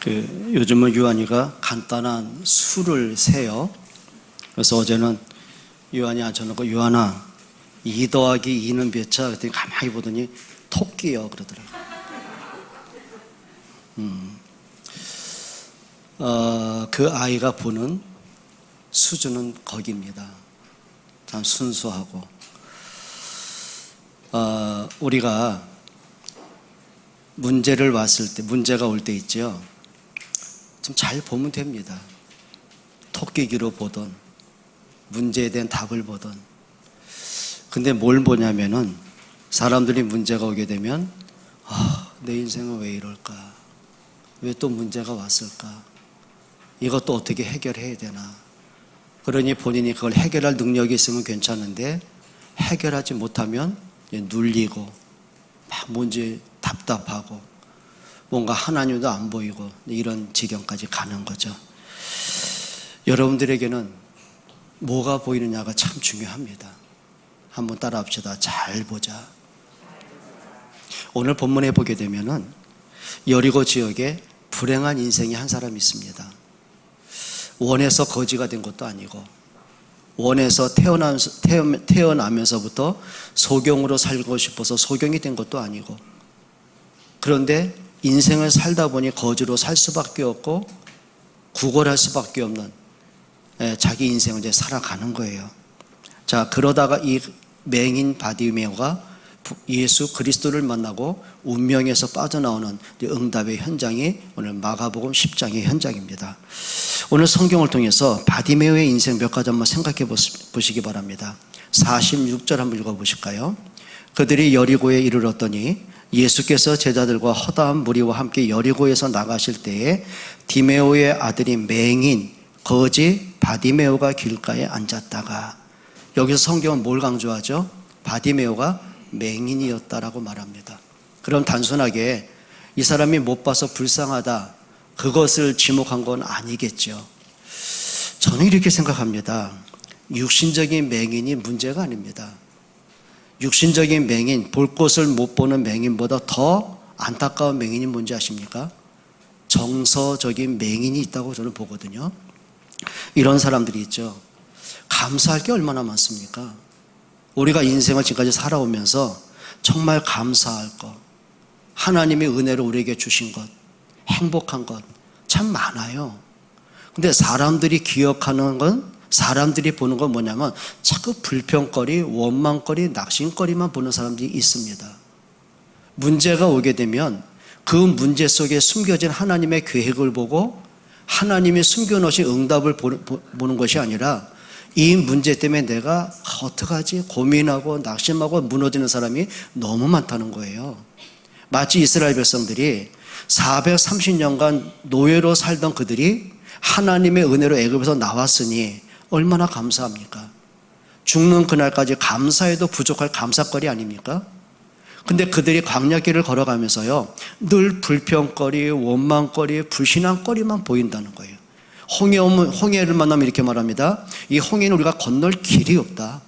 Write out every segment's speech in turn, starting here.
요즘은 유한이가 간단한 수를 세요. 그래서 어제는 유한이 앉혀놓고, 유한아 2 더하기 2는 몇 차? 그랬더니 가만히 보더니 토끼요 그러더라고요. 그 아이가 보는 수준은 거기입니다. 참 순수하고, 우리가 문제를 왔을 때, 문제가 올 때 있죠. 좀 잘 보면 됩니다. 토끼기로 보던, 문제에 대한 답을 보던. 근데 뭘 보냐면은, 사람들이 문제가 오게 되면 내 인생은 왜 이럴까? 왜 또 문제가 왔을까? 이것도 어떻게 해결해야 되나? 그러니 본인이 그걸 해결할 능력이 있으면 괜찮은데, 해결하지 못하면 눌리고 막 뭔지 답답하고 뭔가 하나님도 안 보이고 이런 지경까지 가는 거죠. 여러분들에게는 뭐가 보이느냐가 참 중요합니다. 한번 따라 합시다. 잘 보자. 오늘 본문에 보게 되면은 여리고 지역에 불행한 인생이 한 사람이 있습니다. 원에서 거지가 된 것도 아니고, 원에서 태어나면서부터 소경으로 살고 싶어서 소경이 된 것도 아니고, 그런데 인생을 살다 보니 거지로 살 수밖에 없고 구걸할 수밖에 없는 자기 인생을 이제 살아가는 거예요. 자, 그러다가 이 맹인 바디메오가 예수 그리스도를 만나고 운명에서 빠져나오는 응답의 현장이 오늘 마가복음 10장의 현장입니다. 오늘 성경을 통해서 바디메오의 인생 몇 가지 한번 생각해 보시기 바랍니다. 46절 한번 읽어보실까요? 그들이 여리고에 이르렀더니 예수께서 제자들과 허다한 무리와 함께 여리고에서 나가실 때에 디메오의 아들이 맹인 거지 바디메오가 길가에 앉았다가, 여기서 성경은 뭘 강조하죠? 바디메오가 맹인이었다라고 말합니다. 그럼 단순하게 이 사람이 못 봐서 불쌍하다, 그것을 지목한 건 아니겠죠. 저는 이렇게 생각합니다. 육신적인 맹인이 문제가 아닙니다. 육신적인 맹인, 볼 것을 못 보는 맹인보다 더 안타까운 맹인이 뭔지 아십니까? 정서적인 맹인이 있다고 저는 보거든요. 이런 사람들이 있죠. 감사할 게 얼마나 많습니까? 우리가 인생을 지금까지 살아오면서 정말 감사할 것, 하나님의 은혜로 우리에게 주신 것, 행복한 것 참 많아요. 근데 사람들이 기억하는 건, 사람들이 보는 건 뭐냐면 자꾸 불평거리, 원망거리, 낙심거리만 보는 사람들이 있습니다. 문제가 오게 되면 그 문제 속에 숨겨진 하나님의 계획을 보고 하나님이 숨겨놓으신 응답을 보는 것이 아니라, 이 문제 때문에 내가 어떡하지 고민하고 낙심하고 무너지는 사람이 너무 많다는 거예요. 마치 이스라엘 백성들이 430년간 노예로 살던 그들이 하나님의 은혜로 애굽에서 나왔으니 얼마나 감사합니까? 죽는 그날까지 감사해도 부족할 감사거리 아닙니까? 근데 그들이 광야길을 걸어가면서요, 늘 불평거리, 원망거리, 불신앙거리만 보인다는 거예요. 홍해를 만나면 이렇게 말합니다. 이 홍해는 우리가 건널 길이 없다.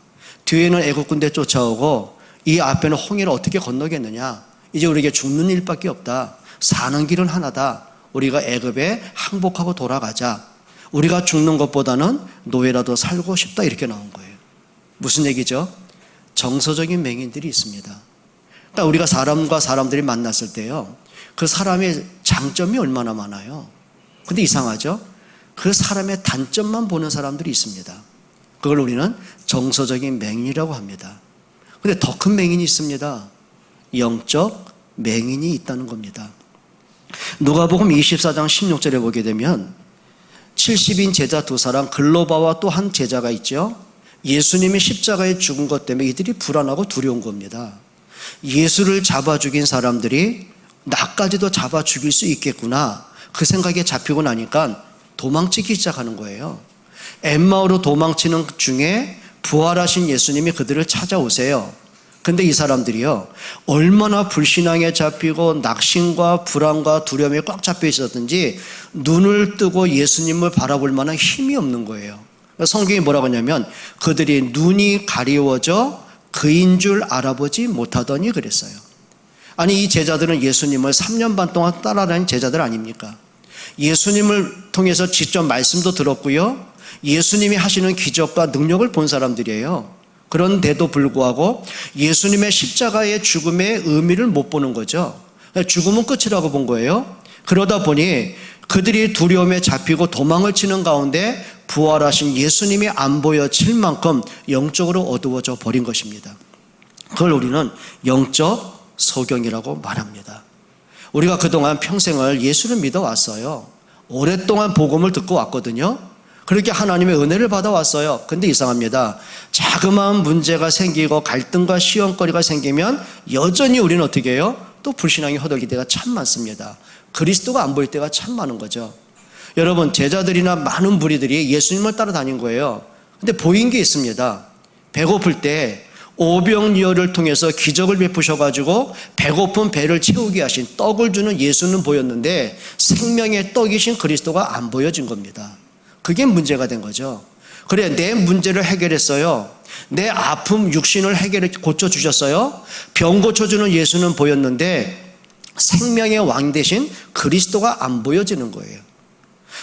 뒤에는 애국 군대 쫓아오고 이 앞에는 홍해를 어떻게 건너겠느냐. 이제 우리에게 죽는 일밖에 없다. 사는 길은 하나다. 우리가 애굽에 항복하고 돌아가자. 우리가 죽는 것보다는 노예라도 살고 싶다. 이렇게 나온 거예요. 무슨 얘기죠? 정서적인 맹인들이 있습니다. 그러니까 우리가 사람과 사람들이 만났을 때요, 그 사람의 장점이 얼마나 많아요. 근데 이상하죠? 그 사람의 단점만 보는 사람들이 있습니다. 그걸 우리는 정서적인 맹인이라고 합니다. 근데 더 큰 맹인이 있습니다. 영적 맹인이 있다는 겁니다. 누가복음 24장 16절에 보게 되면 70인 제자 2사람, 글로바와 또 한 제자가 있죠. 예수님이 십자가에 죽은 것 때문에 이들이 불안하고 두려운 겁니다. 예수를 잡아 죽인 사람들이 나까지도 잡아 죽일 수 있겠구나, 그 생각에 잡히고 나니까 도망치기 시작하는 거예요. 엠마오로 도망치는 중에 부활하신 예수님이 그들을 찾아오세요. 근데 이 사람들이요, 얼마나 불신앙에 잡히고 낙심과 불안과 두려움에 꽉 잡혀 있었든지 눈을 뜨고 예수님을 바라볼 만한 힘이 없는 거예요. 성경이 뭐라고 하냐면 그들이 눈이 가리워져 그인 줄 알아보지 못하더니 그랬어요. 아니, 이 제자들은 예수님을 3년 반 동안 따라다닌 제자들 아닙니까? 예수님을 통해서 직접 말씀도 들었고요. 예수님이 하시는 기적과 능력을 본 사람들이에요. 그런데도 불구하고 예수님의 십자가의 죽음의 의미를 못 보는 거죠. 죽음은 끝이라고 본 거예요. 그러다 보니 그들이 두려움에 잡히고 도망을 치는 가운데 부활하신 예수님이 안 보여질 만큼 영적으로 어두워져 버린 것입니다. 그걸 우리는 영적 소경이라고 말합니다. 우리가 그동안 평생을 예수를 믿어왔어요. 오랫동안 복음을 듣고 왔거든요. 그렇게 하나님의 은혜를 받아왔어요. 근데 이상합니다. 자그마한 문제가 생기고 갈등과 시험거리가 생기면 여전히 우리는 어떻게 해요? 또 불신앙이 허덕일 때가 참 많습니다. 그리스도가 안 보일 때가 참 많은 거죠. 여러분, 제자들이나 많은 무리들이 예수님을 따라다닌 거예요. 근데 보인 게 있습니다. 배고플 때 오병이어를 통해서 기적을 베푸셔가지고 배고픈 배를 채우게 하신 떡을 주는 예수는 보였는데 생명의 떡이신 그리스도가 안 보여진 겁니다. 그게 문제가 된 거죠. 그래, 내 문제를 해결했어요. 내 아픔 육신을 고쳐주셨어요. 병 고쳐주는 예수는 보였는데 생명의 왕 대신 그리스도가 안 보여지는 거예요.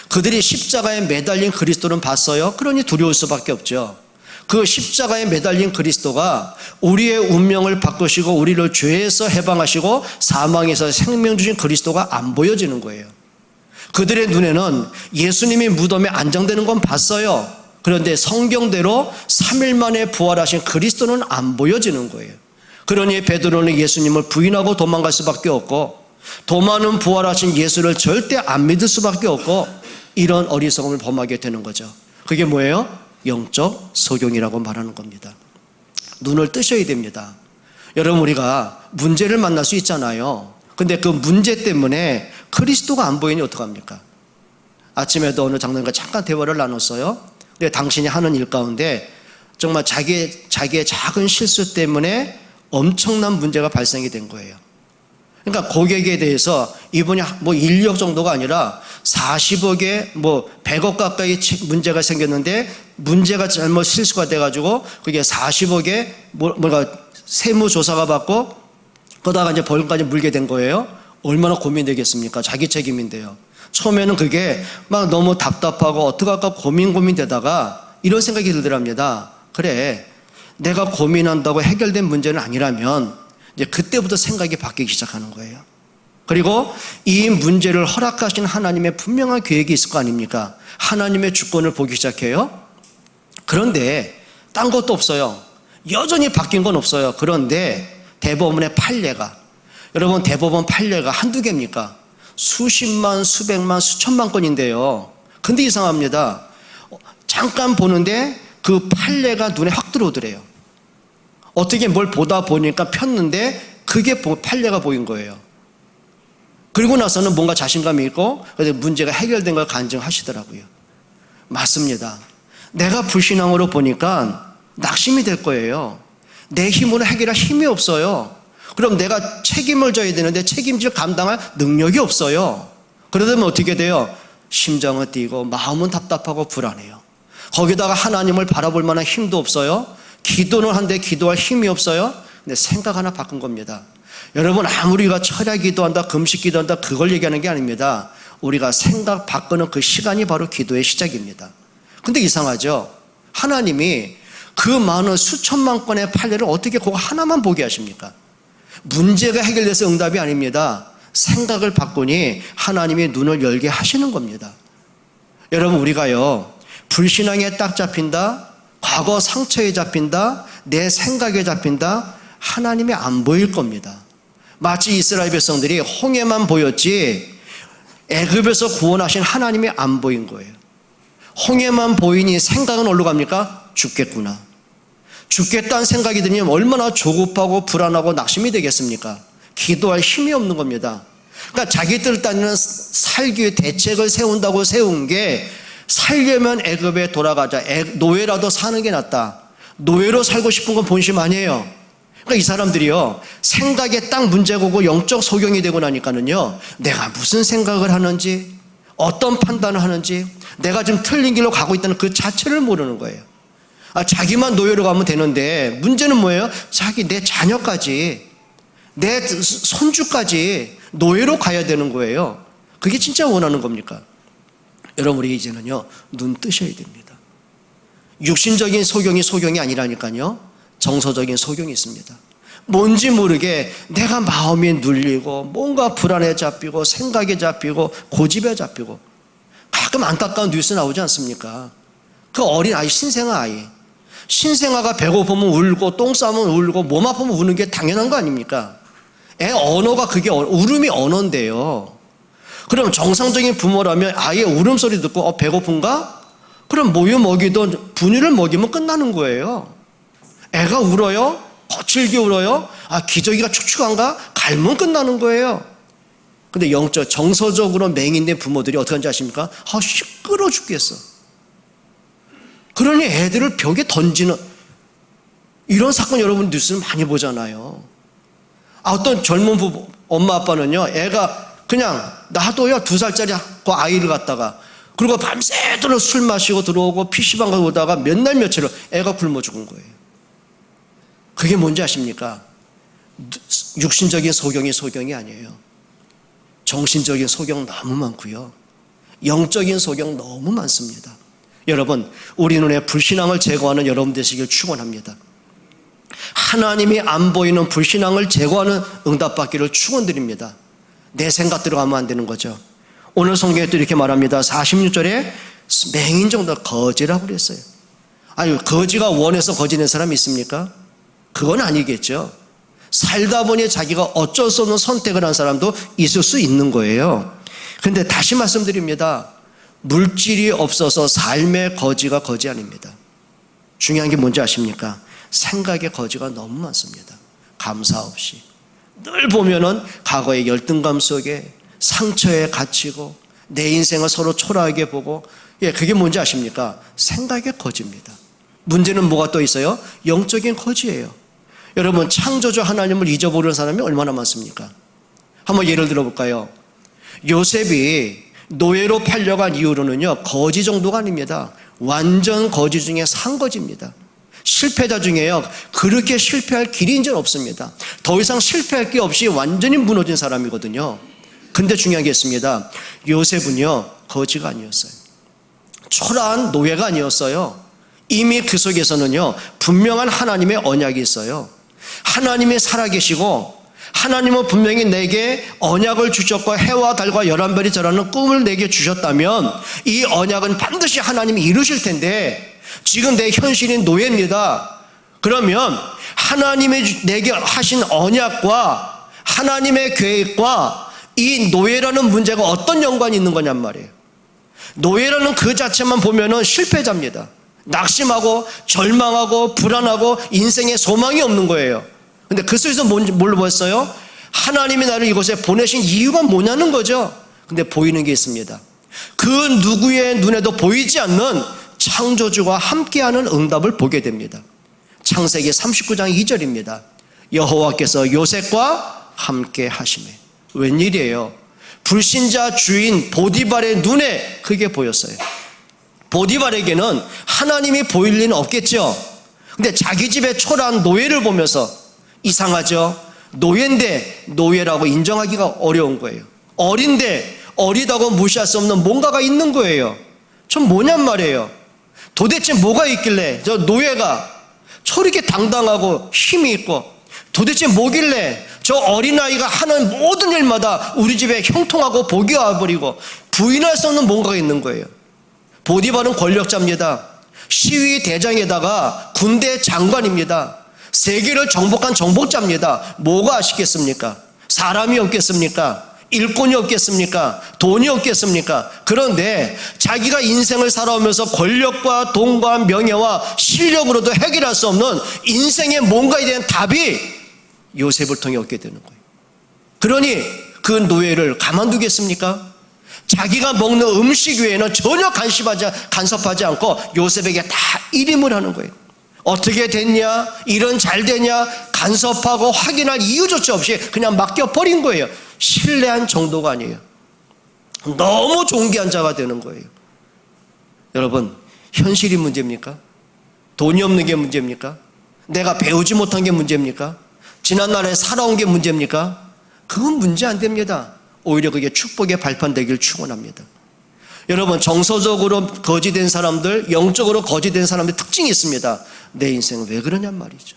그들이 십자가에 매달린 그리스도는 봤어요. 그러니 두려울 수밖에 없죠. 그 십자가에 매달린 그리스도가 우리의 운명을 바꾸시고 우리를 죄에서 해방하시고 사망에서 생명 주신 그리스도가 안 보여지는 거예요. 그들의 눈에는 예수님이 무덤에 안장되는 건 봤어요. 그런데 성경대로 3일 만에 부활하신 그리스도는 안 보여지는 거예요. 그러니 베드로는 예수님을 부인하고 도망갈 수밖에 없고 도마는 부활하신 예수를 절대 안 믿을 수밖에 없고 이런 어리석음을 범하게 되는 거죠. 그게 뭐예요? 영적 소경이라고 말하는 겁니다. 눈을 뜨셔야 됩니다. 여러분, 우리가 문제를 만날 수 있잖아요. 근데 그 문제 때문에 그리스도가 안 보이니 어떡합니까? 아침에도 어느 장로님과 잠깐 대화를 나눴어요. 근데 당신이 하는 일 가운데 정말 자기의 작은 실수 때문에 엄청난 문제가 발생이 된 거예요. 그러니까 고객에 대해서 이분이 뭐 1억 정도가 아니라 40억에 뭐 100억 가까이 문제가 생겼는데 문제가 잘못 실수가 돼가지고 그게 40억에 뭔가 세무조사가 받고 그러다가 이제 벌금까지 물게 된 거예요. 얼마나 고민되겠습니까? 자기 책임인데요. 처음에는 그게 막 너무 답답하고 어떡할까 고민되다가 이런 생각이 들더랍니다. 그래, 내가 고민한다고 해결된 문제는 아니라면 이제 그때부터 생각이 바뀌기 시작하는 거예요. 그리고 이 문제를 허락하신 하나님의 분명한 계획이 있을 거 아닙니까? 하나님의 주권을 보기 시작해요. 그런데 딴 것도 없어요. 여전히 바뀐 건 없어요. 그런데 대법원의 판례가, 여러분, 대법원 판례가 한두 개입니까? 수십만, 수백만, 수천만 건인데요. 근데 이상합니다. 잠깐 보는데 그 판례가 눈에 확 들어오더래요. 어떻게 뭘 보다 보니까 폈는데 그게 판례가 보인 거예요. 그리고 나서는 뭔가 자신감이 있고 문제가 해결된 걸 간증하시더라고요. 맞습니다. 내가 불신앙으로 보니까 낙심이 될 거예요. 내 힘으로 해결할 힘이 없어요. 그럼 내가 책임을 져야 되는데 책임질 감당할 능력이 없어요. 그러다 보면 어떻게 돼요? 심장은 뛰고 마음은 답답하고 불안해요. 거기다가 하나님을 바라볼 만한 힘도 없어요. 기도는 한데 기도할 힘이 없어요. 근데 생각 하나 바꾼 겁니다. 여러분, 아무리 우리가 철야 기도한다, 금식 기도한다, 그걸 얘기하는 게 아닙니다. 우리가 생각 바꾸는 그 시간이 바로 기도의 시작입니다. 근데 이상하죠? 하나님이 그 많은 수천만 건의 판례를 어떻게 그거 하나만 보게 하십니까? 문제가 해결돼서 응답이 아닙니다. 생각을 바꾸니 하나님이 눈을 열게 하시는 겁니다. 여러분, 우리가요, 불신앙에 딱 잡힌다, 과거 상처에 잡힌다, 내 생각에 잡힌다, 하나님이 안 보일 겁니다. 마치 이스라엘 백성들이 홍해만 보였지 애굽에서 구원하신 하나님이 안 보인 거예요. 홍해만 보이니 생각은 어디로 갑니까? 죽겠구나. 죽겠다는 생각이 들면 얼마나 조급하고 불안하고 낙심이 되겠습니까? 기도할 힘이 없는 겁니다. 그러니까 자기들 딴에는 살기 위해 대책을 세운다고 세운 게 살려면 애굽에 돌아가자. 노예라도 사는 게 낫다. 노예로 살고 싶은 건 본심 아니에요. 그러니까 이 사람들이요, 생각에 딱 문제가 오고 영적 소경이 되고 나니까는요, 내가 무슨 생각을 하는지, 어떤 판단을 하는지, 내가 지금 틀린 길로 가고 있다는 그 자체를 모르는 거예요. 자기만 노예로 가면 되는데 문제는 뭐예요? 내 자녀까지, 내 손주까지 노예로 가야 되는 거예요. 그게 진짜 원하는 겁니까? 여러분, 우리 이제는요, 눈 뜨셔야 됩니다. 육신적인 소경이 아니라니까요, 정서적인 소경이 있습니다. 뭔지 모르게 내가 마음이 눌리고 뭔가 불안에 잡히고 생각에 잡히고 고집에 잡히고, 가끔 안타까운 뉴스 나오지 않습니까? 그 어린 아이, 신생아 아이, 신생아가 배고프면 울고 똥 싸면 울고 몸 아프면 우는 게 당연한 거 아닙니까? 애 언어가 그게 울음이 언어인데요. 그럼 정상적인 부모라면 아이의 울음소리 듣고 배고픈가? 그럼 모유 먹이든 분유를 먹이면 끝나는 거예요. 애가 울어요? 거칠게 울어요? 기저귀가 축축한가? 갈면 끝나는 거예요. 근데 정서적으로 맹인된 부모들이 어떻게 하는지 아십니까? 시끄러워 죽겠어. 그러니 애들을 벽에 던지는 이런 사건 여러분 뉴스를 많이 보잖아요. 어떤 젊은 부부, 엄마 아빠는요, 애가 그냥 놔둬요. 2살짜리 그 아이를 갖다가, 그리고 밤새도록 술 마시고 들어오고 PC방 가고 오다가 몇 날 며칠을 애가 굶어 죽은 거예요. 그게 뭔지 아십니까? 육신적인 소경이 아니에요. 정신적인 소경 너무 많고요, 영적인 소경 너무 많습니다. 여러분, 우리 눈에 불신앙을 제거하는 여러분 되시길 축원합니다. 하나님이 안 보이는 불신앙을 제거하는 응답받기를 축원드립니다. 내 생각대로 가면 안 되는 거죠. 오늘 성경에 또 이렇게 말합니다. 46절에 맹인 정도가 거지라고 그랬어요. 거지가 원해서 거지 낸 사람이 있습니까? 그건 아니겠죠. 살다 보니 자기가 어쩔 수 없는 선택을 한 사람도 있을 수 있는 거예요. 그런데 다시 말씀드립니다. 물질이 없어서 삶의 거지가 거지 아닙니다. 중요한 게 뭔지 아십니까? 생각의 거지가 너무 많습니다. 감사 없이 늘 보면은 과거의 열등감 속에 상처에 갇히고 내 인생을 서로 초라하게 보고, 그게 뭔지 아십니까? 생각의 거지입니다. 문제는 뭐가 또 있어요? 영적인 거지예요. 여러분, 창조주 하나님을 잊어버리는 사람이 얼마나 많습니까? 한번 예를 들어볼까요? 요셉이 노예로 팔려간 이후로는요, 거지 정도가 아닙니다. 완전 거지 중에 상거지입니다. 실패자 중에요, 그렇게 실패할 길이 이제 없습니다. 더 이상 실패할 게 없이 완전히 무너진 사람이거든요. 근데 중요한 게 있습니다. 요셉은요, 거지가 아니었어요. 초라한 노예가 아니었어요. 이미 그 속에서는요, 분명한 하나님의 언약이 있어요. 하나님이 살아계시고, 하나님은 분명히 내게 언약을 주셨고 해와 달과 11별이 절하는 꿈을 내게 주셨다면 이 언약은 반드시 하나님이 이루실 텐데, 지금 내 현실인 노예입니다. 그러면 하나님이 내게 하신 언약과 하나님의 계획과 이 노예라는 문제가 어떤 연관이 있는 거냔 말이에요. 노예라는 그 자체만 보면은 실패자입니다. 낙심하고 절망하고 불안하고 인생에 소망이 없는 거예요. 근데 그 속에서 뭘로 보였어요? 하나님이 나를 이곳에 보내신 이유가 뭐냐는 거죠. 근데 보이는 게 있습니다. 그 누구의 눈에도 보이지 않는 창조주와 함께하는 응답을 보게 됩니다. 창세기 39장 2절입니다. 여호와께서 요셉과 함께 하시매. 웬일이에요? 불신자 주인 보디발의 눈에 그게 보였어요. 보디발에게는 하나님이 보일 리는 없겠죠. 근데 자기 집에 초라한 노예를 보면서, 이상하죠? 노예인데 노예라고 인정하기가 어려운 거예요. 어린데 어리다고 무시할 수 없는 뭔가가 있는 거예요. 전 뭐냔 말이에요. 도대체 뭐가 있길래 저 노예가 저렇게 당당하고 힘이 있고, 도대체 뭐길래 저 어린아이가 하는 모든 일마다 우리 집에 형통하고 복이 와버리고 부인할 수 없는 뭔가가 있는 거예요. 보디발은 권력자입니다. 시위 대장에다가 군대 장관입니다. 세계를 정복한 정복자입니다. 뭐가 아쉽겠습니까? 사람이 없겠습니까? 일꾼이 없겠습니까? 돈이 없겠습니까? 그런데 자기가 인생을 살아오면서 권력과 돈과 명예와 실력으로도 해결할 수 없는 인생의 뭔가에 대한 답이 요셉을 통해 얻게 되는 거예요. 그러니 그 노예를 가만두겠습니까? 자기가 먹는 음식 외에는 전혀 간섭하지 않고 요셉에게 다 일임을 하는 거예요. 어떻게 됐냐? 일은 잘 되냐? 간섭하고 확인할 이유조차 없이 그냥 맡겨버린 거예요. 신뢰한 정도가 아니에요. 너무 존귀한 자가 되는 거예요. 여러분, 현실이 문제입니까? 돈이 없는 게 문제입니까? 내가 배우지 못한 게 문제입니까? 지난날에 살아온 게 문제입니까? 그건 문제 안 됩니다. 오히려 그게 축복의 발판되길 축원합니다. 여러분, 정서적으로 거지된 사람들, 영적으로 거지된 사람들 특징이 있습니다. 내 인생은 왜 그러냔 말이죠.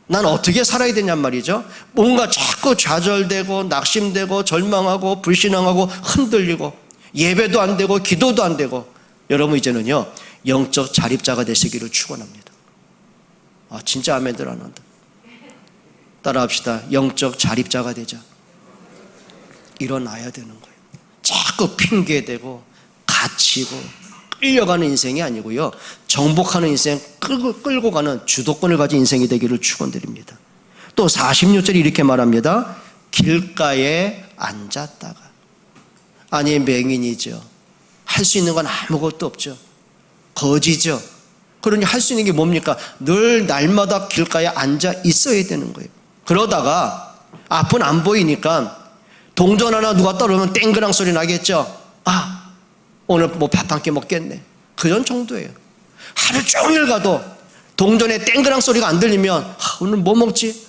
난 어떻게 살아야 되냔 말이죠. 뭔가 자꾸 좌절되고 낙심되고 절망하고 불신앙하고 흔들리고 예배도 안 되고 기도도 안 되고. 여러분, 이제는요 영적 자립자가 되시기를 축원합니다. 진짜 아멘들 안 한다. 따라합시다. 영적 자립자가 되자. 일어나야 되는 거예요. 자꾸 핑계대고 갇히고 끌려가는 인생이 아니고요, 정복하는 인생, 끌고 가는 주도권을 가진 인생이 되기를 축원드립니다. 또 46절에 이렇게 말합니다. 길가에 앉았다가. 아니, 맹인이죠. 할 수 있는 건 아무것도 없죠. 거지죠. 그러니 할 수 있는 게 뭡니까? 늘 날마다 길가에 앉아 있어야 되는 거예요. 그러다가 앞은 안 보이니까 동전 하나 누가 떨어오면 땡그랑 소리 나겠죠. 오늘 뭐 밥 한 끼 먹겠네. 그런 정도예요. 하루 종일 가도 동전에 땡그랑 소리가 안 들리면 오늘 뭐 먹지?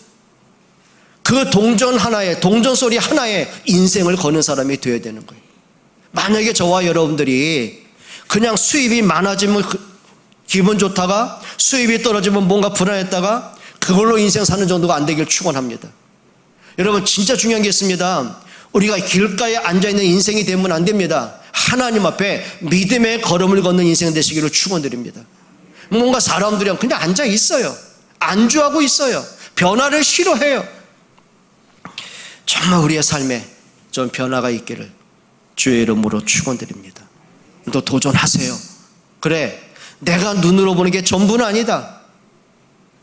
그 동전 하나에, 동전 소리 하나에 인생을 거는 사람이 되어야 되는 거예요. 만약에 저와 여러분들이 그냥 수입이 많아지면 기분 좋다가 수입이 떨어지면 뭔가 불안했다가 그걸로 인생 사는 정도가 안 되길 축원합니다. 여러분, 진짜 중요한 게 있습니다. 우리가 길가에 앉아있는 인생이 되면 안 됩니다. 하나님 앞에 믿음의 걸음을 걷는 인생 되시기를 축원드립니다. 뭔가 사람들이 그냥 앉아 있어요. 안주하고 있어요. 변화를 싫어해요. 정말 우리의 삶에 좀 변화가 있기를 주의 이름으로 축원드립니다. 또 도전하세요. 그래, 내가 눈으로 보는 게 전부는 아니다.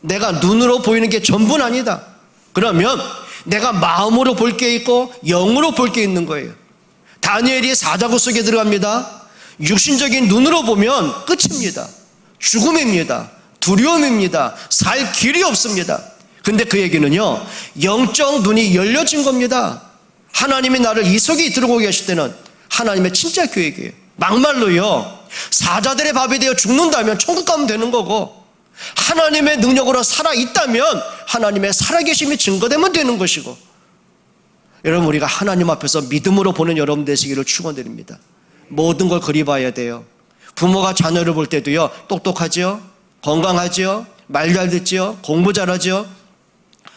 내가 눈으로 보이는 게 전부는 아니다. 그러면 내가 마음으로 볼 게 있고 영으로 볼 게 있는 거예요. 다니엘이 사자굴 속에 들어갑니다. 육신적인 눈으로 보면 끝입니다. 죽음입니다. 두려움입니다. 살 길이 없습니다. 근데 그 얘기는요, 영적 눈이 열려진 겁니다. 하나님이 나를 이 속에 들어오고 계실 때는 하나님의 진짜 계획이에요. 막말로요, 사자들의 밥이 되어 죽는다면 천국 가면 되는 거고, 하나님의 능력으로 살아있다면 하나님의 살아계심이 증거되면 되는 것이고. 여러분, 우리가 하나님 앞에서 믿음으로 보는 여러분 되시기를 축원드립니다. 모든 걸 그리 봐야 돼요. 부모가 자녀를 볼 때도요, 똑똑하죠? 건강하죠? 말 잘 듣죠? 공부 잘하죠?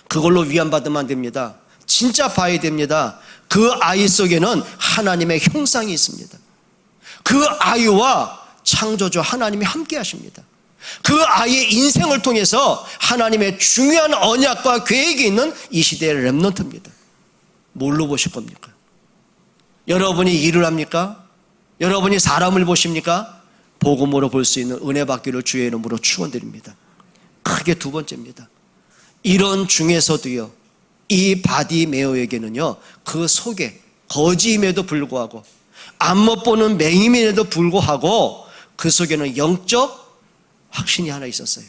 그걸로 위안받으면 안 됩니다. 진짜 봐야 됩니다. 그 아이 속에는 하나님의 형상이 있습니다. 그 아이와 창조주 하나님이 함께 하십니다. 그 아이의 인생을 통해서 하나님의 중요한 언약과 계획이 있는 이 시대의 렘넌트입니다. 뭘로 보실 겁니까? 여러분이 일을 합니까? 여러분이 사람을 보십니까? 복음으로 볼 수 있는 은혜 받기를 주의 이름으로 축원드립니다. 크게 두 번째입니다. 이런 중에서도요, 이 바디메오에게는요, 그 속에 거지임에도 불구하고 안 못 보는 맹인임에도 불구하고 그 속에는 영적 확신이 하나 있었어요.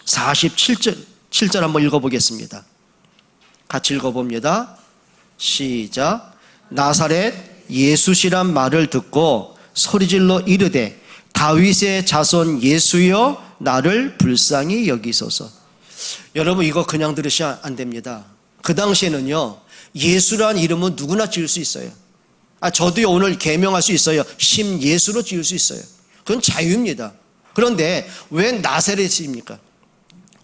47절 한번 읽어보겠습니다. 같이 읽어봅니다. 시작. 나사렛 예수시란 말을 듣고 소리질러 이르되 다윗의 자손 예수여 나를 불쌍히 여기소서. 여러분, 이거 그냥 들으시면 안 됩니다. 그 당시에는요, 예수란 이름은 누구나 지을 수 있어요. 저도요, 오늘 개명할 수 있어요. 심예수로 지을 수 있어요. 그건 자유입니다. 그런데 왜 나사렛입니까?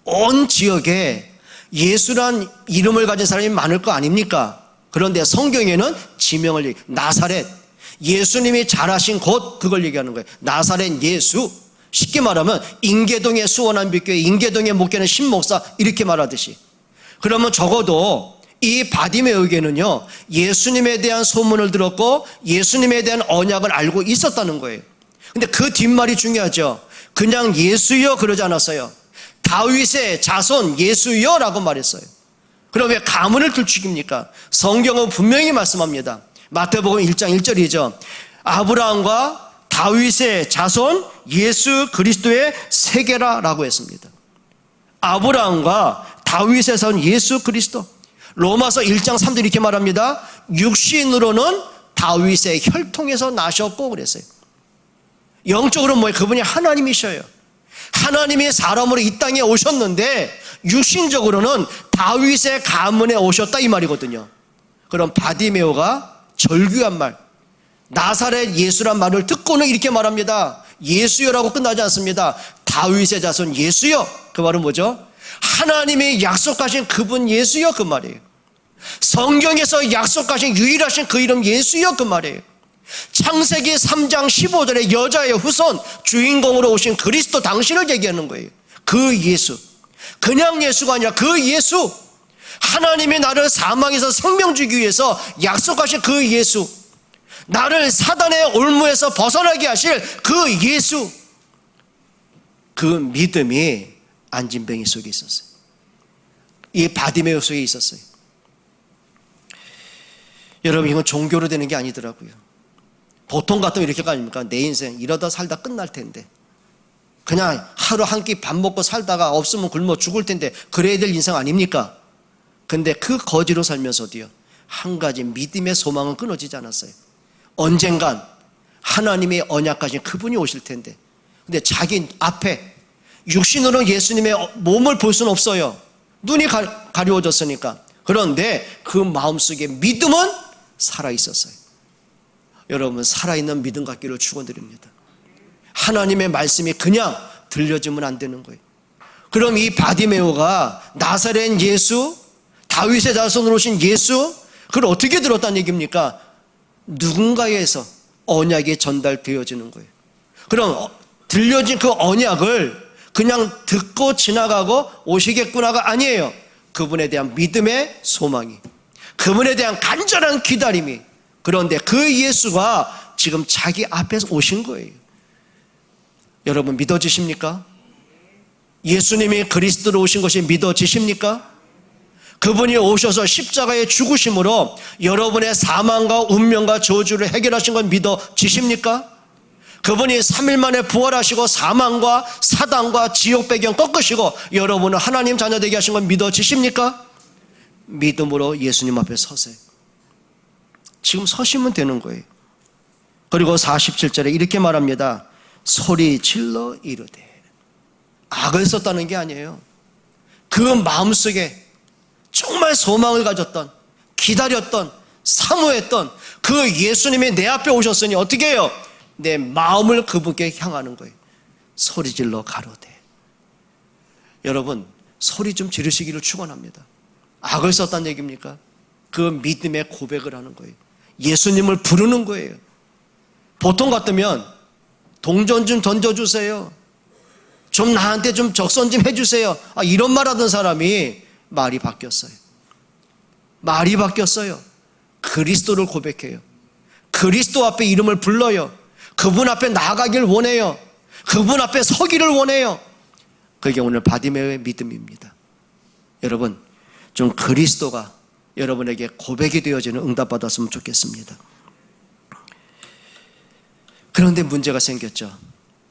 온 지역에 예수란 이름을 가진 사람이 많을 거 아닙니까? 그런데 성경에는 지명을 나사렛, 예수님이 자라신 곳, 그걸 얘기하는 거예요. 나사렛 예수. 쉽게 말하면 인계동의 수원한빛교회, 인계동의 목회는 신목사, 이렇게 말하듯이. 그러면 적어도 이 바디메오에게는요, 예수님에 대한 소문을 들었고 예수님에 대한 언약을 알고 있었다는 거예요. 근데 그 뒷말이 중요하죠. 그냥 예수여 그러지 않았어요. 다윗의 자손 예수여라고 말했어요. 그럼 왜 가문을 들추깁니까? 성경은 분명히 말씀합니다. 마태복음 1장 1절이죠. 아브라함과 다윗의 자손 예수 그리스도의 세계라라고 했습니다. 아브라함과 다윗의 자손 예수 그리스도. 로마서 1장 3절 이렇게 말합니다. 육신으로는 다윗의 혈통에서 나셨고 그랬어요. 영적으로 뭐예요? 그분이 하나님이셔요. 하나님이 사람으로 이 땅에 오셨는데 육신적으로는 다윗의 가문에 오셨다 이 말이거든요. 그런 바디메오가 절규한 말, 나사렛 예수란 말을 듣고는 이렇게 말합니다. 예수여라고 끝나지 않습니다. 다윗의 자손 예수여. 그 말은 뭐죠? 하나님이 약속하신 그분 예수여, 그 말이에요. 성경에서 약속하신 유일하신 그 이름 예수여, 그 말이에요. 창세기 3장 15절에 여자의 후손, 주인공으로 오신 그리스도 당신을 얘기하는 거예요. 그 예수, 그냥 예수가 아니라 그 예수, 하나님이 나를 사망에서 생명 주기 위해서 약속하신 그 예수, 나를 사단의 올무에서 벗어나게 하실 그 예수, 그 믿음이 안진뱅이 속에 있었어요. 이 바디메오 속에 있었어요. 여러분, 이건 종교로 되는 게 아니더라고요. 보통 같으면 이렇게 아닙니까? 내 인생 이러다 살다 끝날 텐데, 그냥 하루 한 끼 밥 먹고 살다가 없으면 굶어 죽을 텐데, 그래야 될 인생 아닙니까? 근데 그 거지로 살면서도요, 한 가지 믿음의 소망은 끊어지지 않았어요. 언젠간 하나님의 언약하신 그분이 오실 텐데, 근데 자기 앞에 육신으로 예수님의 몸을 볼 수는 없어요. 눈이 가려워졌으니까. 그런데 그 마음속에 믿음은 살아있었어요. 여러분, 살아있는 믿음 갖기를 축원드립니다. 하나님의 말씀이 그냥 들려주면 안 되는 거예요. 그럼 이 바디메오가 나사렛 예수, 다윗의 자손으로 오신 예수, 그걸 어떻게 들었다는 얘기입니까? 누군가에서 언약이 전달되어지는 거예요. 그럼 들려진 그 언약을 그냥 듣고 지나가고 오시겠구나가 아니에요. 그분에 대한 믿음의 소망이, 그분에 대한 간절한 기다림이. 그런데 그 예수가 지금 자기 앞에서 오신 거예요. 여러분, 믿어지십니까? 예수님이 그리스도로 오신 것이 믿어지십니까? 그분이 오셔서 십자가의 죽으심으로 여러분의 사망과 운명과 저주를 해결하신 건 믿어지십니까? 그분이 3일 만에 부활하시고 사망과 사단과 지옥 배경 꺾으시고 여러분은 하나님 자녀 되게 하신 건 믿어지십니까? 믿음으로 예수님 앞에 서세요. 지금 서시면 되는 거예요. 그리고 47절에 이렇게 말합니다. 소리 질러 이르되. 악을 썼다는 게 아니에요. 그 마음속에 정말 소망을 가졌던, 기다렸던, 사모했던 그 예수님이 내 앞에 오셨으니 어떻게 해요? 내 마음을 그분께 향하는 거예요. 소리 질러 가로되. 여러분, 소리 좀 지르시기를 축원합니다. 악을 썼다는 얘기입니까? 그 믿음의 고백을 하는 거예요. 예수님을 부르는 거예요. 보통 같으면 동전 좀 던져주세요, 좀 나한테 좀 적선 좀 해주세요, 이런 말 하던 사람이 말이 바뀌었어요. 말이 바뀌었어요. 그리스도를 고백해요. 그리스도 앞에 이름을 불러요. 그분 앞에 나아가길 원해요. 그분 앞에 서기를 원해요. 그게 오늘 바디메오의 믿음입니다. 여러분, 좀 그리스도가 여러분에게 고백이 되어지는 응답받았으면 좋겠습니다. 그런데 문제가 생겼죠.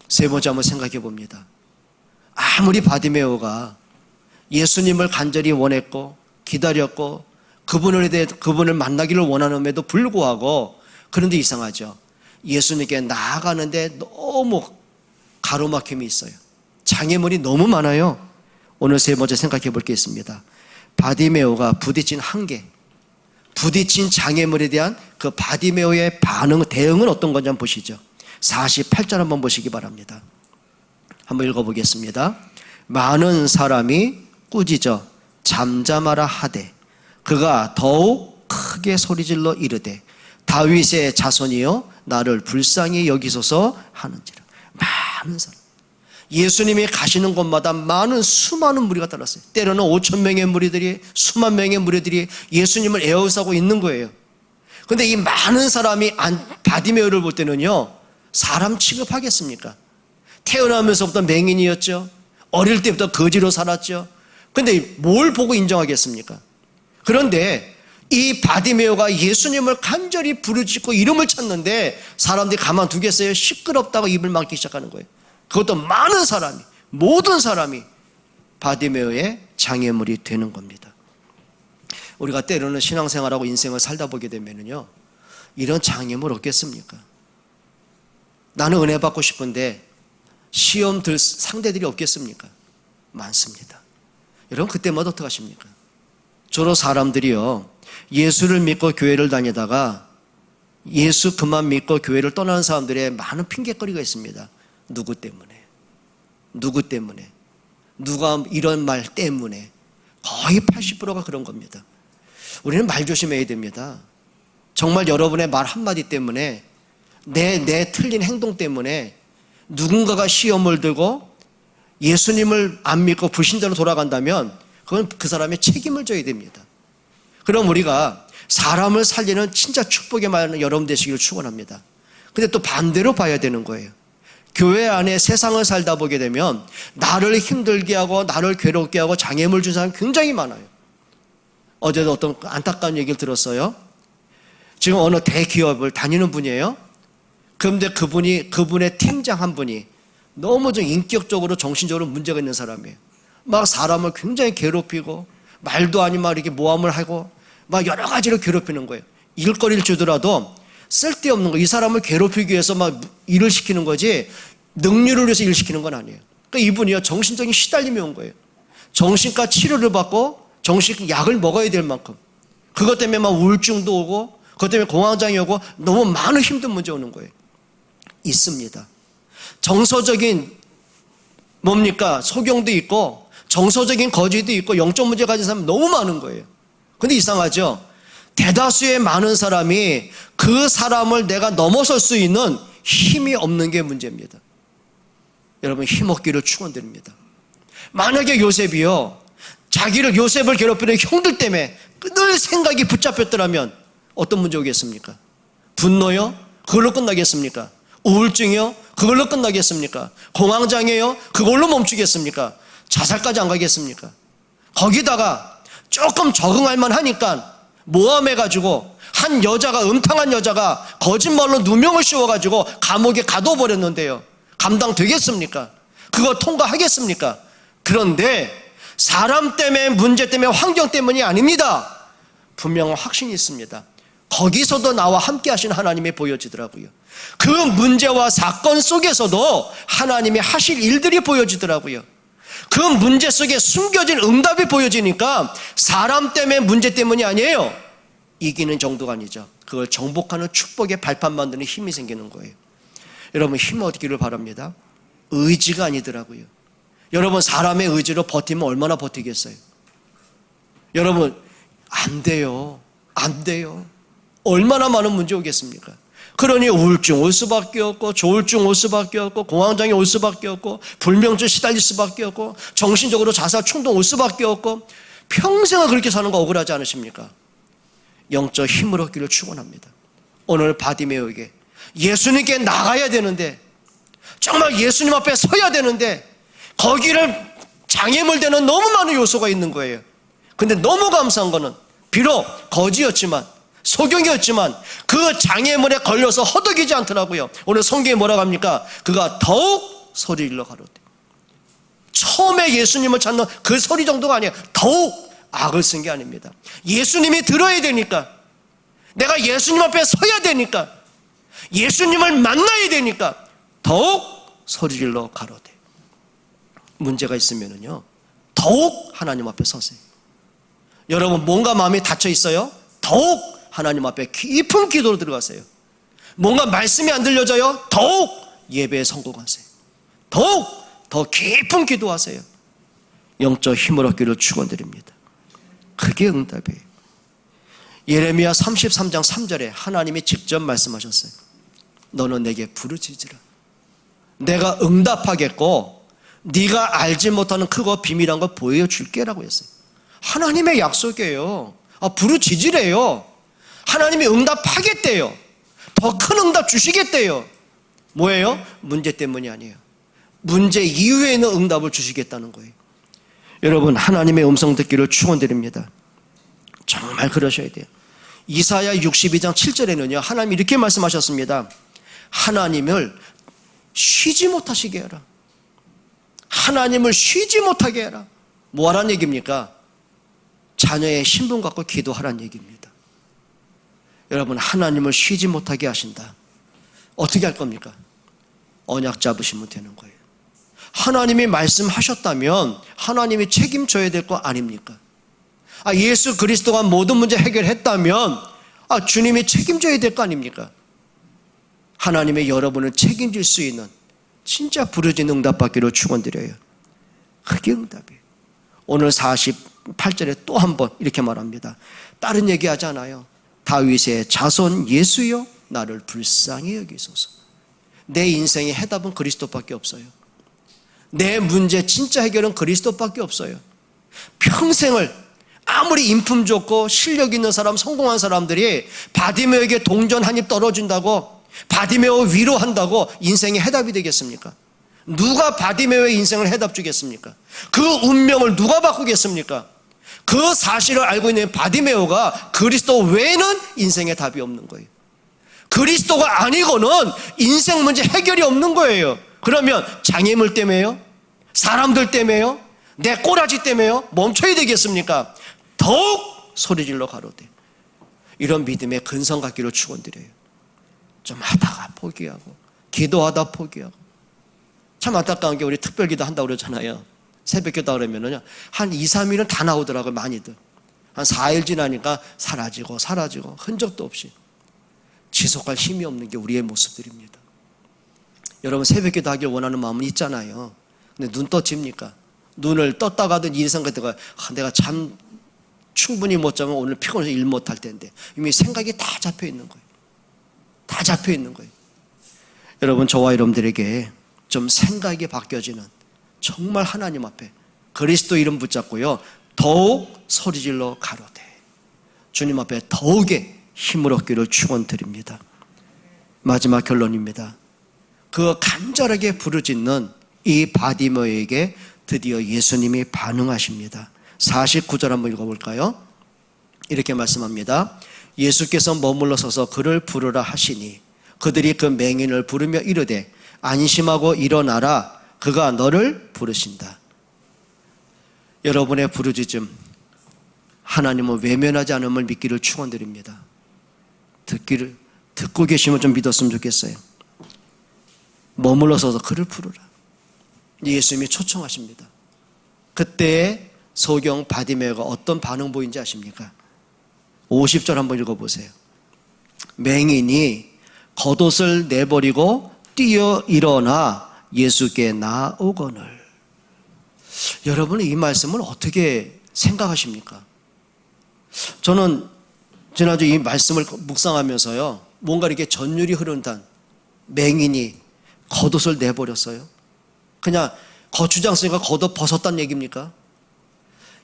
세 번째 한번 생각해 봅니다. 아무리 바디메오가 예수님을 간절히 원했고 기다렸고 그분을 만나기를 원하는데도 불구하고, 그런데 이상하죠. 예수님께 나아가는데 너무 가로막힘이 있어요. 장애물이 너무 많아요. 오늘 세 번째 생각해 볼 게 있습니다. 바디메오가 부딪힌 한계, 부딪힌 장애물에 대한 그 바디메오의 대응은 어떤 건지 한번 보시죠. 48절 한번 보시기 바랍니다. 한번 읽어보겠습니다. 많은 사람이 꾸짖어 잠잠하라 하되 그가 더욱 크게 소리질러 이르되 다윗의 자손이여 나를 불쌍히 여기소서 하는지라. 많은 사람, 예수님이 가시는 곳마다 수많은 무리가 따랐어요. 때로는 5,000명의 무리들이, 수만 명의 무리들이 예수님을 에워싸고 있는 거예요. 그런데 이 많은 사람이 바디메오를 볼 때는요, 사람 취급하겠습니까? 태어나면서부터 맹인이었죠. 어릴 때부터 거지로 살았죠. 그런데 뭘 보고 인정하겠습니까? 그런데 이 바디메오가 예수님을 간절히 부르짖고 이름을 찾는데 사람들이 가만두겠어요? 시끄럽다고 입을 막기 시작하는 거예요. 그것도 많은 사람이, 모든 사람이 바디메오의 장애물이 되는 겁니다. 우리가 때로는 신앙생활하고 인생을 살다 보게 되면요, 이런 장애물 없겠습니까? 나는 은혜 받고 싶은데 시험 들 상대들이 없겠습니까? 많습니다. 여러분, 그때마다 어떡하십니까? 저로 사람들이요, 예수를 믿고 교회를 다니다가 예수 그만 믿고 교회를 떠나는 사람들의 많은 핑계거리가 있습니다. 누구 때문에? 누구 때문에? 누가 이런 말 때문에? 거의 80%가 그런 겁니다. 우리는 말 조심해야 됩니다. 정말 여러분의 말 한마디 때문에 내 틀린 행동 때문에 누군가가 시험을 들고 예수님을 안 믿고 불신자로 돌아간다면 그건 그 사람의 책임을 져야 됩니다. 그럼 우리가 사람을 살리는 진짜 축복의 많은 여러분 되시기를 축원합니다. 근데 또 반대로 봐야 되는 거예요. 교회 안에 세상을 살다 보게 되면 나를 힘들게 하고 나를 괴롭게 하고 장애물 준 사람이 굉장히 많아요. 어제도 어떤 안타까운 얘기를 들었어요. 지금 어느 대기업을 다니는 분이에요. 그런데 그분의 팀장 한 분이 너무 좀 인격적으로 정신적으로 문제가 있는 사람이에요. 막 사람을 굉장히 괴롭히고 말도 아닌 말 이렇게 모함을 하고 막 여러 가지로 괴롭히는 거예요. 일거리를 주더라도 쓸데없는 거, 이 사람을 괴롭히기 위해서 막 일을 시키는 거지 능률을 위해서 일을 시키는 건 아니에요. 그러니까 이분이요 정신적인 시달림이 온 거예요. 정신과 치료를 받고 정신 약을 먹어야 될 만큼 그것 때문에 막 우울증도 오고 그것 때문에 공황장애 오고 너무 많은 힘든 문제 오는 거예요. 있습니다. 정서적인 뭡니까? 소경도 있고 정서적인 거지도 있고 영적 문제 가진 사람이 너무 많은 거예요. 근데 이상하죠? 대다수의 많은 사람이 그 사람을 내가 넘어설 수 있는 힘이 없는 게 문제입니다. 여러분 힘 얻기를 축원드립니다. 만약에 요셉이요 요셉을 괴롭히는 형들 때문에 늘 생각이 붙잡혔더라면 어떤 문제 오겠습니까? 분노요? 그걸로 끝나겠습니까? 우울증이요? 그걸로 끝나겠습니까? 공황장애요? 그걸로 멈추겠습니까? 자살까지 안 가겠습니까? 거기다가 조금 적응할 만하니까 모함해가지고 한 여자가 음탕한 여자가 거짓말로 누명을 씌워가지고 감옥에 가둬버렸는데요. 감당되겠습니까? 그거 통과하겠습니까? 그런데 사람 때문에 문제 때문에 환경 때문이 아닙니다. 분명한 확신이 있습니다. 거기서도 나와 함께 하신 하나님이 보여지더라고요. 그 문제와 사건 속에서도 하나님이 하실 일들이 보여지더라고요. 그 문제 속에 숨겨진 응답이 보여지니까 사람 때문에 문제 때문이 아니에요. 이기는 정도가 아니죠. 그걸 정복하는 축복의 발판 만드는 힘이 생기는 거예요. 여러분 힘 얻기를 바랍니다. 의지가 아니더라고요. 여러분 사람의 의지로 버티면 얼마나 버티겠어요? 여러분 안 돼요. 안 돼요. 얼마나 많은 문제 오겠습니까? 그러니 우울증 올 수밖에 없고 조울증 올 수밖에 없고 공황장애 올 수밖에 없고 불면증 시달릴 수밖에 없고 정신적으로 자살 충동 올 수밖에 없고 평생을 그렇게 사는 거 억울하지 않으십니까? 영적 힘을 얻기를 축원합니다. 오늘 바디메오에게 예수님께 나가야 되는데 정말 예수님 앞에 서야 되는데 거기를 장애물 되는 너무 많은 요소가 있는 거예요. 근데 너무 감사한 거는 비록 거지였지만 소경이었지만 그 장애물에 걸려서 허덕이지 않더라고요. 오늘 성경에 뭐라고 합니까? 그가 더욱 소리질러 가로되. 처음에 예수님을 찾는 그 소리 정도가 아니에요. 더욱 악을 쓴 게 아닙니다. 예수님이 들어야 되니까, 내가 예수님 앞에 서야 되니까, 예수님을 만나야 되니까 더욱 소리질러 가로되. 문제가 있으면은요 더욱 하나님 앞에 서세요. 여러분 뭔가 마음이 닫혀 있어요? 더욱 하나님 앞에 깊은 기도로 들어가세요. 뭔가 말씀이 안 들려져요? 더욱 예배에 성공하세요. 더욱 더 깊은 기도하세요. 영적 힘을 얻기를 축원드립니다. 그게 응답이에요. 예레미야 33장 3절에 하나님이 직접 말씀하셨어요. 너는 내게 부르짖으라. 내가 응답하겠고 네가 알지 못하는 크고 비밀한 거 보여줄게라고 했어요. 하나님의 약속이에요. 부르짖으래요. 하나님이 응답하겠대요. 더 큰 응답 주시겠대요. 뭐예요? 문제 때문이 아니에요. 문제 이후에 있는 응답을 주시겠다는 거예요. 여러분 하나님의 음성 듣기를 축원드립니다. 정말 그러셔야 돼요. 이사야 62장 7절에는요 하나님이 이렇게 말씀하셨습니다. 하나님을 쉬지 못하시게 해라. 하나님을 쉬지 못하게 해라. 뭐 하라는 얘기입니까? 자녀의 신분 갖고 기도하라는 얘기입니다. 여러분 하나님을 쉬지 못하게 하신다. 어떻게 할 겁니까? 언약 잡으시면 되는 거예요. 하나님이 말씀하셨다면 하나님이 책임져야 될 거 아닙니까? 예수 그리스도가 모든 문제 해결했다면 주님이 책임져야 될 거 아닙니까? 하나님의 여러분을 책임질 수 있는 진짜 부르짖는 응답받기로 축원드려요. 그게 응답이에요. 오늘 48절에 또 한 번 이렇게 말합니다. 다른 얘기하지 않아요. 다윗의 자손 예수여 나를 불쌍히 여기소서. 내 인생의 해답은 그리스도밖에 없어요. 내 문제 진짜 해결은 그리스도밖에 없어요. 평생을 아무리 인품 좋고 실력 있는 사람, 성공한 사람들이 바디메오에게 동전 한 입 떨어진다고, 바디메오 위로한다고 인생의 해답이 되겠습니까? 누가 바디메오의 인생을 해답 주겠습니까? 그 운명을 누가 바꾸겠습니까? 그 사실을 알고 있는 바디메오가 그리스도 외에는 인생의 답이 없는 거예요. 그리스도가 아니고는 인생 문제 해결이 없는 거예요. 그러면 장애물 때문에요? 사람들 때문에요? 내 꼬라지 때문에요? 멈춰야 되겠습니까? 더욱 소리질러 가로되. 이런 믿음의 근성 갖기로 축원드려요. 좀 하다가 포기하고, 기도하다 포기하고. 참 안타까운 게 우리 특별기도 한다고 그러잖아요. 새벽기도 그러면은요, 한 2, 3일은 다 나오더라고요. 많이들. 한 4일 지나니까 사라지고 흔적도 없이. 지속할 힘이 없는 게 우리의 모습들입니다. 여러분 새벽기도 하길 원하는 마음은 있잖아요. 근데 눈 떠집니까? 눈을 떴다가든 일 생각하다가 내가 잠 충분히 못 자면 오늘 피곤해서 일 못할 텐데, 이미 생각이 다 잡혀 있는 거예요. 다 잡혀 있는 거예요. 여러분 저와 여러분들에게 좀 생각이 바뀌어지는, 정말 하나님 앞에 그리스도 이름 붙잡고요, 더욱 소리질러 가로되 주님 앞에 더욱의 힘을 얻기를 축원드립니다. 마지막 결론입니다. 그 간절하게 부르짖는 이 바디메오에게 드디어 예수님이 반응하십니다. 49절 한번 읽어볼까요? 이렇게 말씀합니다. 예수께서 머물러 서서 그를 부르라 하시니 그들이 그 맹인을 부르며 이르되 안심하고 일어나라 그가 너를 부르신다. 여러분의 부르짖음 하나님은 외면하지 않음을 믿기를 축원드립니다. 듣고 계시면 좀 믿었으면 좋겠어요. 머물러 서서 그를 부르라. 예수님이 초청하십니다. 그때 소경 바디메오가 어떤 반응 보인지 아십니까? 50절 한번 읽어보세요. 맹인이 겉옷을 내버리고 뛰어 일어나 예수께 나오거늘. 여러분은 이 말씀을 어떻게 생각하십니까? 저는 지난주 이 말씀을 묵상하면서요, 뭔가 이렇게 전율이 흐른단 맹인이 겉옷을 내버렸어요. 그냥 거추장 쓰니까 겉옷 벗었다는 얘기입니까?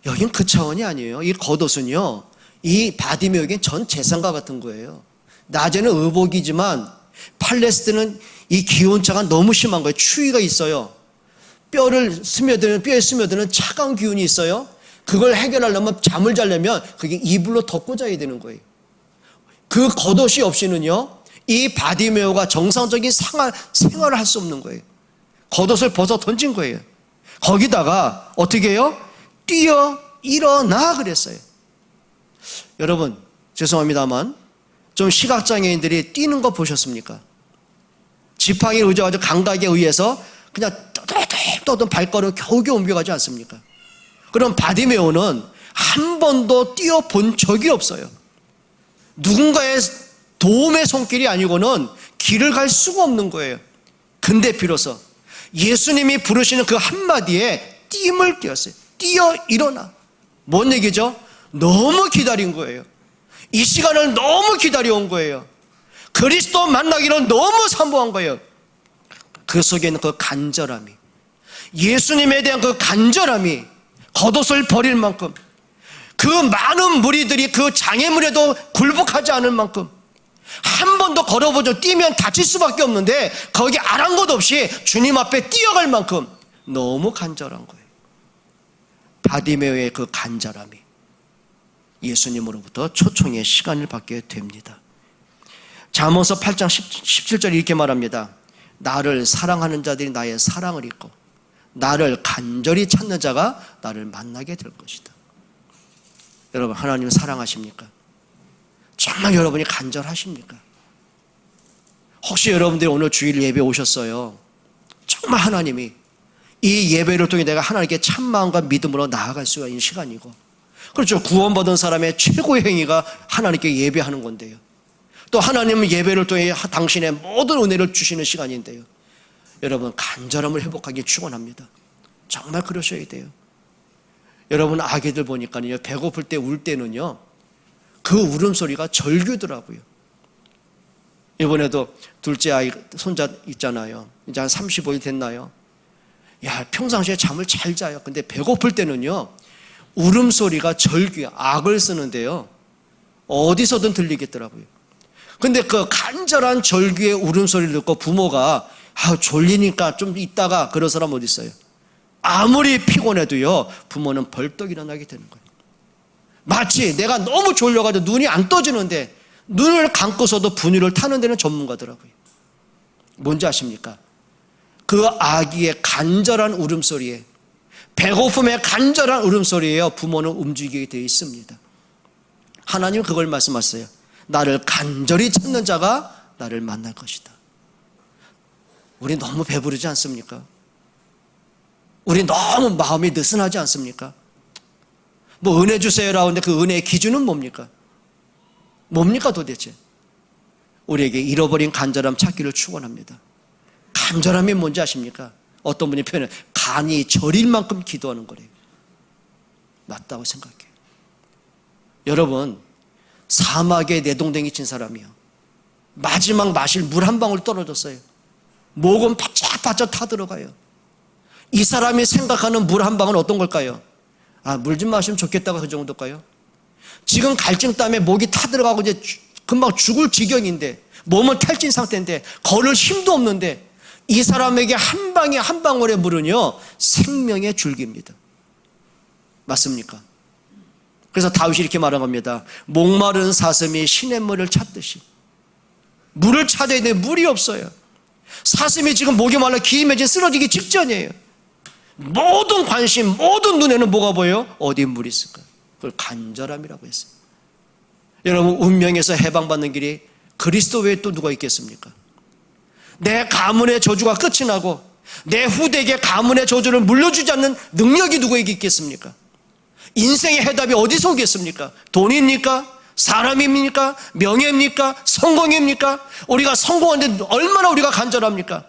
여긴 그 차원이 아니에요. 이 겉옷은요, 이 바디메오에겐 전 재산과 같은 거예요. 낮에는 의복이지만 팔레스틴은 이 기온차가 너무 심한 거예요. 추위가 있어요. 뼈에 스며드는 차가운 기운이 있어요. 그걸 해결하려면, 잠을 자려면 그게 이불로 덮고 자야 되는 거예요. 그 겉옷이 없이는요, 이 바디메오가 정상적인 생활을 할 수 없는 거예요. 겉옷을 벗어 던진 거예요. 거기다가 어떻게 해요? 뛰어 일어나 그랬어요. 여러분 죄송합니다만 좀 시각장애인들이 뛰는 거 보셨습니까? 지팡이에 의져가지고 감각에 의해서 그냥 떠던 발걸음 겨우겨우 옮겨가지 않습니까? 그럼 바디메오는 한 번도 뛰어본 적이 없어요. 누군가의 도움의 손길이 아니고는 길을 갈 수가 없는 거예요. 근데 비로소 예수님이 부르시는 그 한마디에 뜀을 띄었어요. 뛰어 일어나. 뭔 얘기죠? 너무 기다린 거예요. 이 시간을 너무 기다려온 거예요. 그리스도 만나기를 너무 사모한 거예요. 그 속에 있는 그 간절함이, 예수님에 대한 그 간절함이 겉옷을 버릴 만큼, 그 많은 무리들이 그 장애물에도 굴복하지 않을 만큼, 한 번도 걸어보죠. 뛰면 다칠 수밖에 없는데 거기 아랑곳 없이 주님 앞에 뛰어갈 만큼 너무 간절한 거예요. 바디메오의 그 간절함이 예수님으로부터 초청의 시간을 받게 됩니다. 잠언서 8장 17절 이렇게 말합니다. 나를 사랑하는 자들이 나의 사랑을 잊고 나를 간절히 찾는 자가 나를 만나게 될 것이다. 여러분 하나님 사랑하십니까? 정말 여러분이 간절하십니까? 혹시 여러분들이 오늘 주일 예배 오셨어요? 정말 하나님이 이 예배를 통해 내가 하나님께 참 마음과 믿음으로 나아갈 수가 있는 시간이고, 그렇죠. 구원받은 사람의 최고의 행위가 하나님께 예배하는 건데요. 또 하나님은 예배를 통해 당신의 모든 은혜를 주시는 시간인데요. 여러분, 간절함을 회복하기 축원합니다. 정말 그러셔야 돼요. 여러분, 아기들 보니까요, 배고플 때 울 때는요, 그 울음소리가 절규더라고요. 이번에도 둘째 아이, 손자 있잖아요. 이제 한 35일 됐나요? 야, 평상시에 잠을 잘 자요. 근데 배고플 때는요, 울음소리가 절규, 악을 쓰는데요, 어디서든 들리겠더라고요. 근데 그 간절한 절규의 울음소리를 듣고 부모가 졸리니까 좀 있다가 그런 사람 어디 있어요? 아무리 피곤해도요, 부모는 벌떡 일어나게 되는 거예요. 마치 내가 너무 졸려가지고 눈이 안 떠지는데 눈을 감고서도 분유를 타는 데는 전문가더라고요. 뭔지 아십니까? 그 아기의 간절한 울음소리에, 배고픔의 간절한 울음소리에요, 부모는 움직이게 되어 있습니다. 하나님은 그걸 말씀하셨어요. 나를 간절히 찾는 자가 나를 만날 것이다. 우리 너무 배부르지 않습니까? 우리 너무 마음이 느슨하지 않습니까? 뭐 은혜 주세요라고 하는데 그 은혜의 기준은 뭡니까? 뭡니까 도대체? 우리에게 잃어버린 간절함 찾기를 축원합니다. 간절함이 뭔지 아십니까? 어떤 분이 표현해 간이 저릴 만큼 기도하는 거래요. 맞다고 생각해요. 여러분, 사막에 내동댕이 친 사람이요, 마지막 마실 물 한 방울 떨어졌어요. 목은 바짝바짝 타들어가요. 이 사람이 생각하는 물 한 방울은 어떤 걸까요? 물 좀 마시면 좋겠다고 그 정도일까요? 지금 갈증땀에 목이 타들어가고 이제 금방 죽을 지경인데, 몸은 탈진 상태인데, 걸을 힘도 없는데, 이 사람에게 한 방에 한 방울의 물은요, 생명의 줄기입니다. 맞습니까? 그래서 다윗이 이렇게 말한 겁니다. 목마른 사슴이 시냇물을 찾듯이. 물을 찾아야 되는데 물이 없어요. 사슴이 지금 목이 말라 기임해진 쓰러지기 직전이에요. 모든 관심, 모든 눈에는 뭐가 보여요? 어디 물이 있을까요? 그걸 간절함이라고 했어요. 여러분, 운명에서 해방받는 길이 그리스도 외에 또 누가 있겠습니까? 내 가문의 저주가 끝이 나고 내 후대에게 가문의 저주를 물려주지 않는 능력이 누구에게 있겠습니까? 인생의 해답이 어디서 오겠습니까? 돈입니까? 사람입니까? 명예입니까? 성공입니까? 우리가 성공하는데 얼마나 우리가 간절합니까?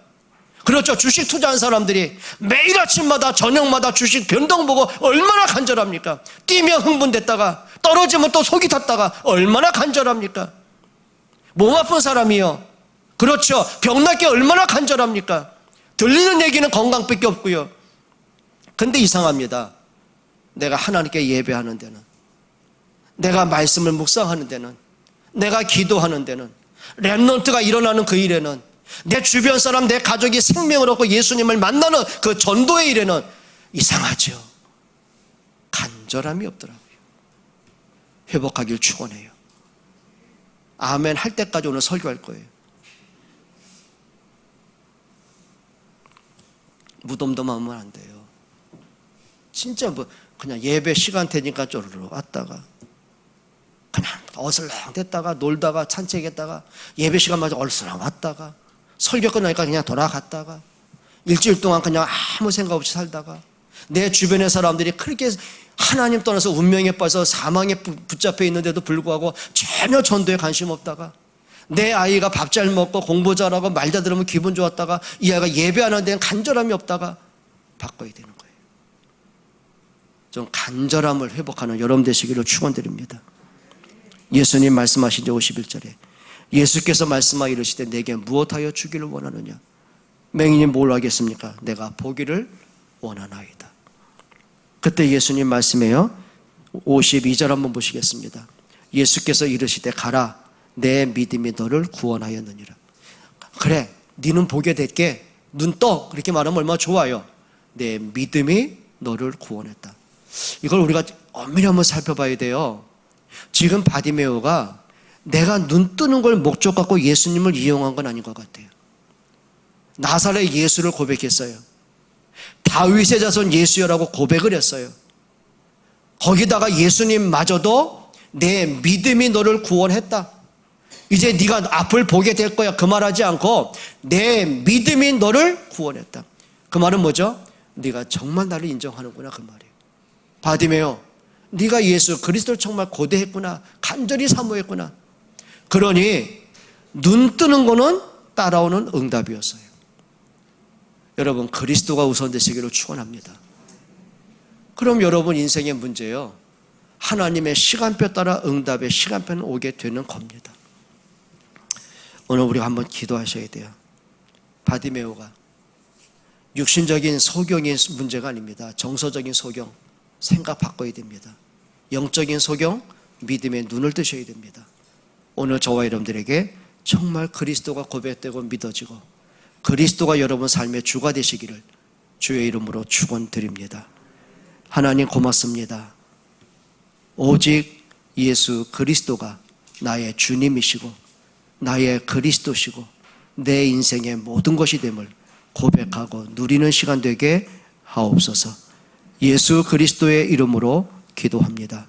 그렇죠. 주식 투자한 사람들이 매일 아침마다 저녁마다 주식 변동 보고 얼마나 간절합니까? 뛰면 흥분됐다가 떨어지면 또 속이 탔다가 얼마나 간절합니까? 몸 아픈 사람이요, 그렇죠, 병낫게 얼마나 간절합니까? 들리는 얘기는 건강밖에 없고요. 근데 이상합니다. 내가 하나님께 예배하는 데는, 내가 말씀을 묵상하는 데는, 내가 기도하는 데는, 렘넌트가 일어나는 그 일에는, 내 주변 사람, 내 가족이 생명을 얻고 예수님을 만나는 그 전도의 일에는 이상하죠. 간절함이 없더라고요. 회복하길 축원해요. 아멘 할 때까지 오늘 설교할 거예요. 무덤덤하면 안 돼요. 진짜 그냥 예배 시간 되니까 쪼르르 왔다가 그냥 어슬렁 됐다가 놀다가 산책했다가 예배 시간 맞아 얼슬렁 왔다가 설교 끝나니까 그냥 돌아갔다가 일주일 동안 그냥 아무 생각 없이 살다가 내 주변의 사람들이 그렇게 하나님 떠나서 운명에 빠져 사망에 붙잡혀 있는데도 불구하고 전혀 전도에 관심 없다가 내 아이가 밥 잘 먹고 공부 잘하고 말 잘 들으면 기분 좋았다가 이 아이가 예배하는 데는 간절함이 없다가 바꿔야 되는 거예요. 좀 간절함을 회복하는 여러분 되시기를 축원드립니다. 예수님 말씀하신 지 51절에 예수께서 말씀하여 이르시되 내게 무엇하여 주기를 원하느냐? 맹인이 뭘 하겠습니까? 내가 보기를 원하나이다. 그때 예수님 말씀해요. 52절 한번 보시겠습니다. 예수께서 이르시되 가라, 내 믿음이 너를 구원하였느니라. 그래, 네는 보게 될게, 눈 떠, 그렇게 말하면 얼마나 좋아요. 내 믿음이 너를 구원했다. 이걸 우리가 엄밀히 한번 살펴봐야 돼요. 지금 바디메오가 내가 눈 뜨는 걸 목적 갖고 예수님을 이용한 건 아닌 것 같아요. 나사렛 예수를 고백했어요. 다윗의 자손 예수여라고 고백을 했어요. 거기다가 예수님마저도 내 믿음이 너를 구원했다. 이제 네가 앞을 보게 될 거야. 그 말하지 않고 내 믿음이 너를 구원했다. 그 말은 뭐죠? 네가 정말 나를 인정하는구나, 그 말이에요. 바디메오, 네가 예수 그리스도를 정말 고대했구나, 간절히 사모했구나. 그러니 눈 뜨는 거는 따라오는 응답이었어요. 여러분, 그리스도가 우선되시기를 축원합니다. 그럼 여러분 인생의 문제요, 하나님의 시간표 따라 응답의 시간표는 오게 되는 겁니다. 오늘 우리가 한번 기도하셔야 돼요. 바디메오가 육신적인 소경의 문제가 아닙니다. 정서적인 소경, 생각 바꿔야 됩니다. 영적인 소경, 믿음의 눈을 뜨셔야 됩니다. 오늘 저와 여러분들에게 정말 그리스도가 고백되고 믿어지고 그리스도가 여러분 삶의 주가 되시기를 주의 이름으로 축원드립니다. 하나님 고맙습니다. 오직 예수 그리스도가 나의 주님이시고 나의 그리스도시고 내 인생의 모든 것이 됨을 고백하고 누리는 시간 되게 하옵소서. 예수 그리스도의 이름으로 기도합니다.